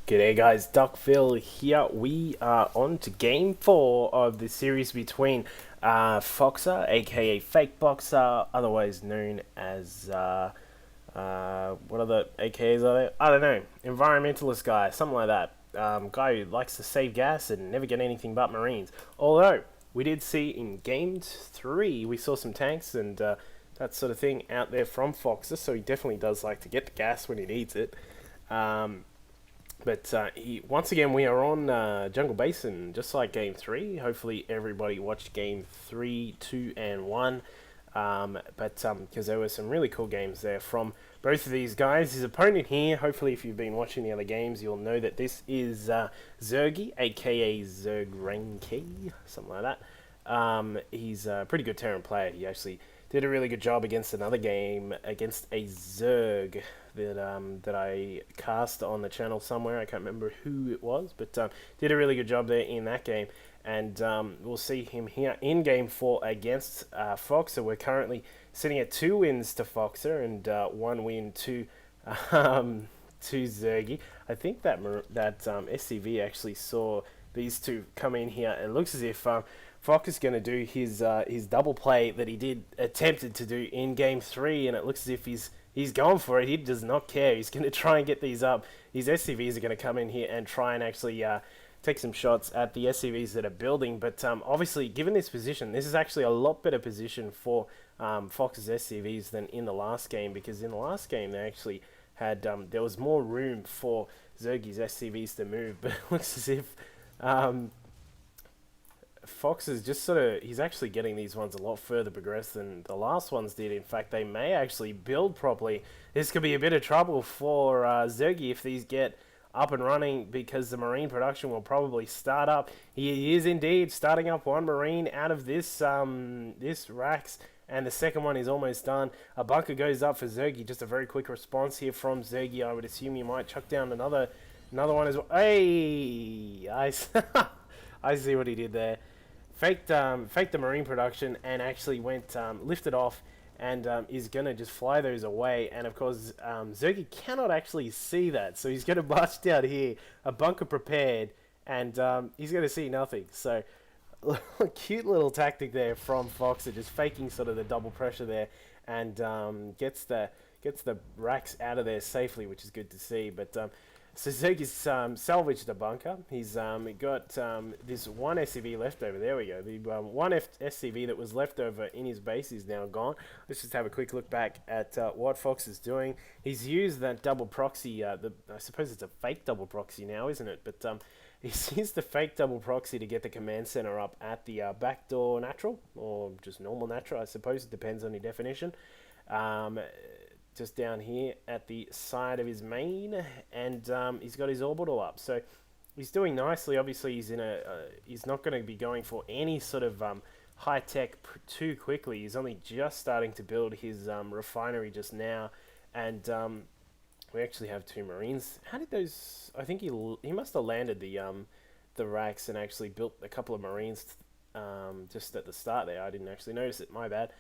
G'day guys, Duckville here. We are on to game 4 of the series between Foxer, aka Fake Boxer, otherwise known as, what other AKAs are there? I don't know, environmentalist guy, something like that. Guy who likes to save gas and never get anything but Marines. Although, we did see in game 3, we saw some tanks and that sort of thing out there from Foxer, so he definitely does like to get the gas when he needs it. Um, but once again, we are on Jungle Basin, just like Game 3. Hopefully, everybody watched Game 3, 2, and 1. Because there were some really cool games there from both of these guys. His opponent here, hopefully, if you've been watching the other games, you'll know that this is Zergie, aka ZergRangkke, something like that. He's a pretty good Terran player. He actually did a really good job against another game against a Zerg that I cast on the channel somewhere. I can't remember who it was, but did a really good job there in that game. And we'll see him here in game 4 against Foxer. We're currently sitting at 2 wins to Foxer and 1 win to Zergie. I think that SCV actually saw these two come in here. It looks as if Fox is going to do his double play that he did attempted to do in game 3, and it looks as if he's going for it. He does not care. He's going to try and get these up. His SCVs are going to come in here and try and actually take some shots at the SCVs that are building. But obviously, given this position, this is actually a lot better position for Fox's SCVs than in the last game, because in the last game they actually had there was more room for Zergie's SCVs to move. But it looks as if Fox is just he's actually getting these ones a lot further progressed than the last ones did. In fact, they may actually build properly. This could be a bit of trouble for Zergie if these get up and running, because the Marine production will probably start up. He is indeed starting up one Marine out of this racks, and the second one is almost done. A bunker goes up for Zergie. Just a very quick response here from Zergie. I would assume you might chuck down another one as well. Hey, I see what he did there. Faked the Marine production and actually went lifted off and is going to just fly those away. And of course, Zergie cannot actually see that, so he's going to bust out here, a bunker prepared, and he's going to see nothing. So, cute little tactic there from Foxer, just faking sort of the double pressure there, and gets the racks out of there safely, which is good to see. But so Zergie's salvaged the bunker. He's got this one SCV left over. There we go. The one SCV that was left over in his base is now gone. Let's just have a quick look back at what Fox is doing. He's used that double proxy. I suppose it's a fake double proxy now, isn't it? But he's used the fake double proxy to get the command center up at the backdoor natural, or just normal natural, I suppose. It depends on your definition. Just down here at the side of his main, and he's got his orbital up, so he's doing nicely. Obviously, he's not going to be going for any sort of high tech too quickly. He's only just starting to build his refinery just now, and we actually have 2 Marines. How did those? I think he must have landed the racks and actually built a couple of Marines just at the start there. I didn't actually notice it. My bad.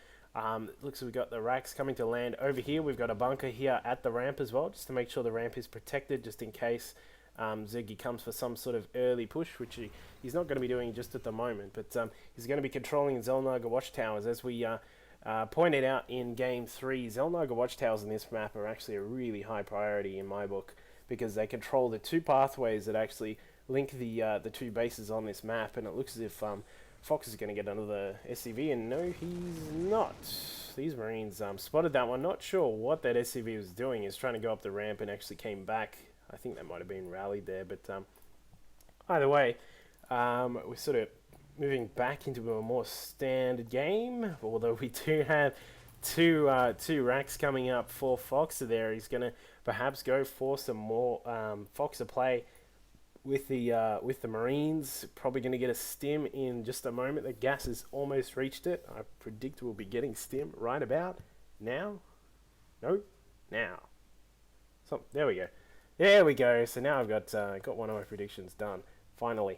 Looks like we've got the racks coming to land over here. We've got a bunker here at the ramp as well, just to make sure the ramp is protected, just in case Zergie comes for some sort of early push, which he's not going to be doing just at the moment. But he's going to be controlling ZergRangkke watchtowers. As we pointed out in Game 3, ZergRangkke watchtowers in this map are actually a really high priority in my book, because they control the 2 pathways that actually link the 2 bases on this map, and it looks as if Fox is going to get another SCV, and no, he's not. These Marines spotted that one. Not sure what that SCV was doing. He's trying to go up the ramp and actually came back. I think that might have been rallied there, but either way, we're sort of moving back into a more standard game, although we do have two racks coming up for Foxer there. He's going to perhaps go for some more Foxer play with the Marines. Probably going to get a stim in just a moment. The gas has almost reached it. I predict we'll be getting stim right about now. No, now. So there we go. There we go. So now I've got one of my predictions done. Finally,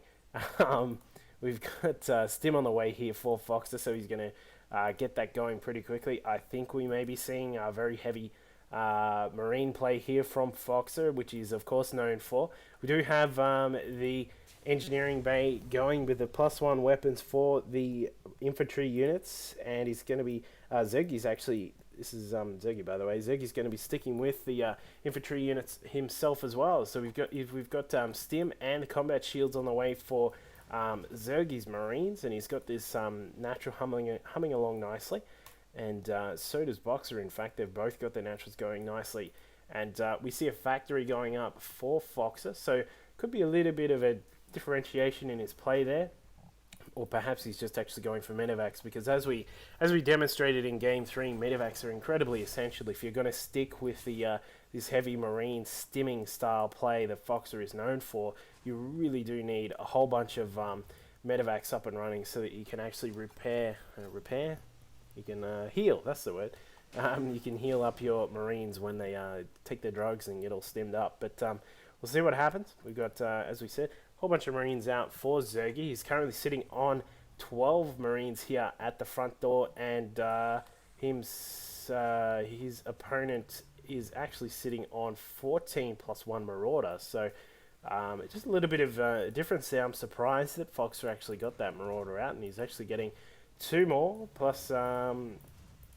we've got stim on the way here for Foxer, so he's going to get that going pretty quickly. I think we may be seeing a very heavy marine play here from Foxer, which he's of course known for. We do have the engineering bay going with the +1 weapons for the infantry units, and he's going to be Zergie's actually. This is Zergie, by the way. Zergie's going to be sticking with the infantry units himself as well. So we've got stim and combat shields on the way for Zergie's marines, and he's got this natural humming along nicely, and so does Boxer. In fact, they've both got their naturals going nicely, and we see a factory going up for Foxer. So could be a little bit of a differentiation in his play there. Or perhaps he's just actually going for medevacs, because as we demonstrated in Game 3, medevacs are incredibly essential if you're going to stick with the this heavy marine stimming style play that Foxer is known for. You really do need a whole bunch of medevacs up and running so that you can actually repair. You can heal. That's the word. You can heal up your marines when they take their drugs and get all stimmed up. But we'll see what happens. We've got, as we said, whole bunch of marines out for Zergie. He's currently sitting on 12 marines here at the front door, and his opponent is actually sitting on 14 plus 1 marauder. So just a little bit of a difference there. I'm surprised that Foxer actually got that marauder out, and he's actually getting 2 more plus a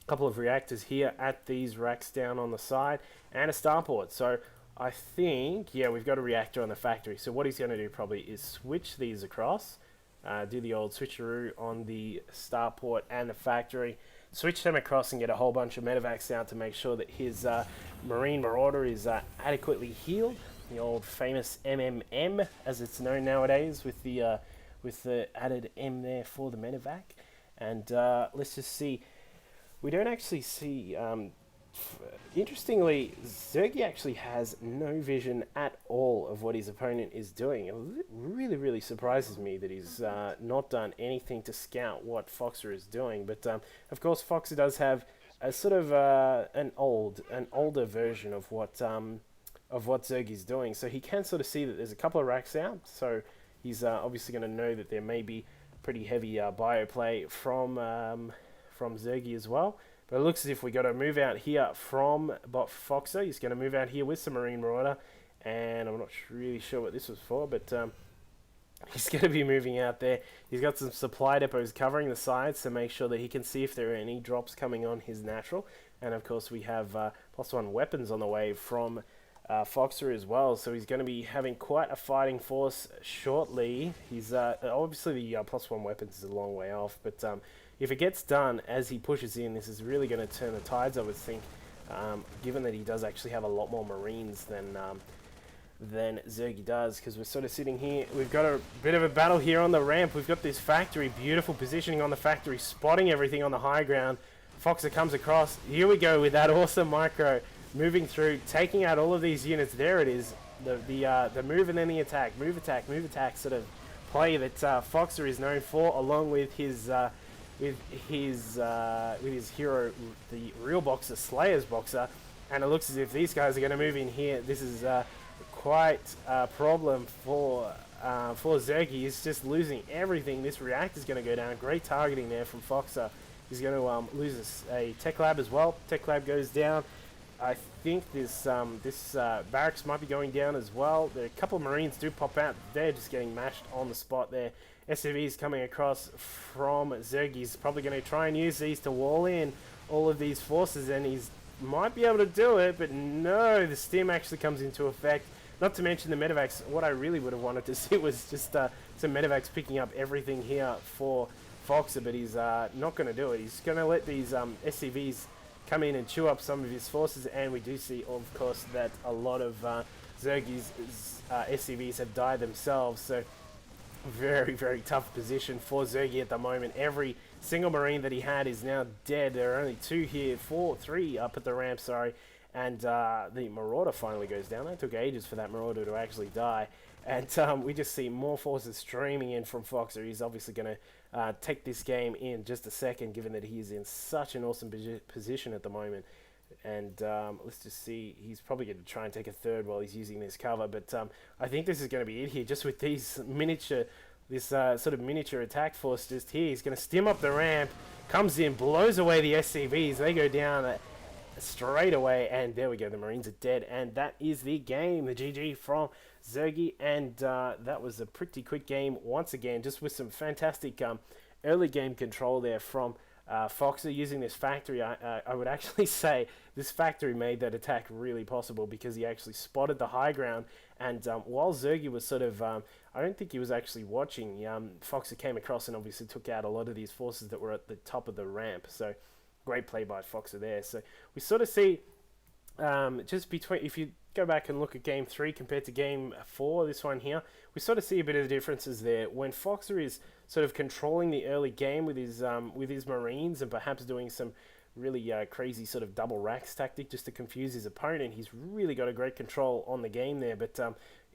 couple of reactors here at these racks down on the side, and a starport. So I think, yeah, we've got a reactor on the factory. So what he's going to do probably is switch these across, do the old switcheroo on the starport and the factory, switch them across and get a whole bunch of medevacs down to make sure that his marine marauder is adequately healed. The old famous MMM, as it's known nowadays, with the added M there for the medevac. And let's just see. We don't actually see... interestingly, Zergie actually has no vision at all of what his opponent is doing. It really, really surprises me that he's not done anything to scout what Foxer is doing. But of course, Foxer does have a sort of an older version of what Zergie's doing. So he can sort of see that there's a couple of racks out. So he's obviously going to know that there may be pretty heavy bio play from Zergie as well. But it looks as if we got to move out here from Foxer. He's going to move out here with some Marine Marauder. And I'm not really sure what this was for, but he's going to be moving out there. He's got some supply depots covering the sides to make sure that he can see if there are any drops coming on his natural. And of course we have +1 weapons on the way from Foxer as well. So he's going to be having quite a fighting force shortly. He's obviously the +1 weapons is a long way off, but... if it gets done as he pushes in, this is really going to turn the tides, I would think, given that he does actually have a lot more Marines than Zergie does, because we're sort of sitting here. We've got a bit of a battle here on the ramp. We've got this factory, beautiful positioning on the factory, spotting everything on the high ground. Foxer comes across. Here we go with that awesome micro, moving through, taking out all of these units. There it is, the move and then the attack, move attack sort of play that Foxer is known for, along with his... with his hero, the real boxer, Slayer's boxer, and it looks as if these guys are going to move in here. This is quite a problem for Zergie. He's just losing everything. This reactor is going to go down. Great targeting there from Foxer. He's going to lose a tech lab as well. Tech lab goes down. I think this barracks might be going down as well. There are a couple of Marines do pop out. They're just getting mashed on the spot there. SUVs coming across from Zerg. He's probably going to try and use these to wall in all of these forces, and he's might be able to do it, but no, the stim actually comes into effect. Not to mention the medevacs. What I really would have wanted to see was just some medevacs picking up everything here for Foxer, but he's not going to do it. He's going to let these SCVs come in and chew up some of his forces, and we do see, of course, that a lot of Zergie's SCVs have died themselves, so very, very tough position for Zergie at the moment. Every single Marine that he had is now dead. There are only 2 here, 3 up at the ramp, sorry, and the Marauder finally goes down. It took ages for that Marauder to actually die, and we just see more forces streaming in from Foxer. He's obviously going to take this game in just a second, given that he is in such an awesome position at the moment. And let's just see, he's probably going to try and take a third while he's using this cover, but I think this is going to be it here, just with these miniature, this sort of miniature attack force just here. He's going to stim up the ramp, comes in, blows away the SCVs, they go down. straight away, and there we go. The Marines are dead, and that is the game. The GG from Zergie, and that was a pretty quick game once again, just with some fantastic early game control there from Foxer using this factory. I would actually say this factory made that attack really possible because he actually spotted the high ground, and while Zergie was sort of, I don't think he was actually watching, Foxer came across and obviously took out a lot of these forces that were at the top of the ramp. So great play by Foxer there. So we sort of see just between, if you go back and look at game 3 compared to game 4, this one here, we sort of see a bit of the differences there. When Foxer is sort of controlling the early game with his Marines and perhaps doing some really crazy sort of double racks tactic just to confuse his opponent, he's really got a great control on the game there. But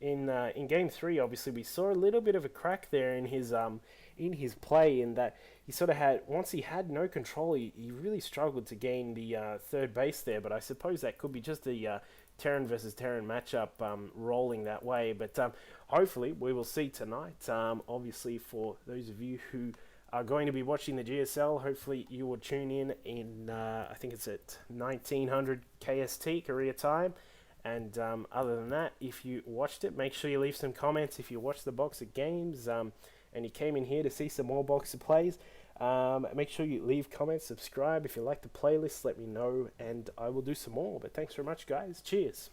in game 3, obviously we saw a little bit of a crack there in his play, in that he sort of had, once he had no control, he really struggled to gain the third base there. But I suppose that could be just the Terran versus Terran matchup rolling that way. But hopefully we will see tonight. Obviously, for those of you who are going to be watching the GSL, hopefully you will tune in I think it's at 1900 KST Korea time. And other than that, if you watched it, make sure you leave some comments. If you watched the Boxer games and you came in here to see some more Boxer plays, make sure you leave comments, subscribe. If you like the playlist, let me know, and I will do some more. But thanks very much, guys. Cheers.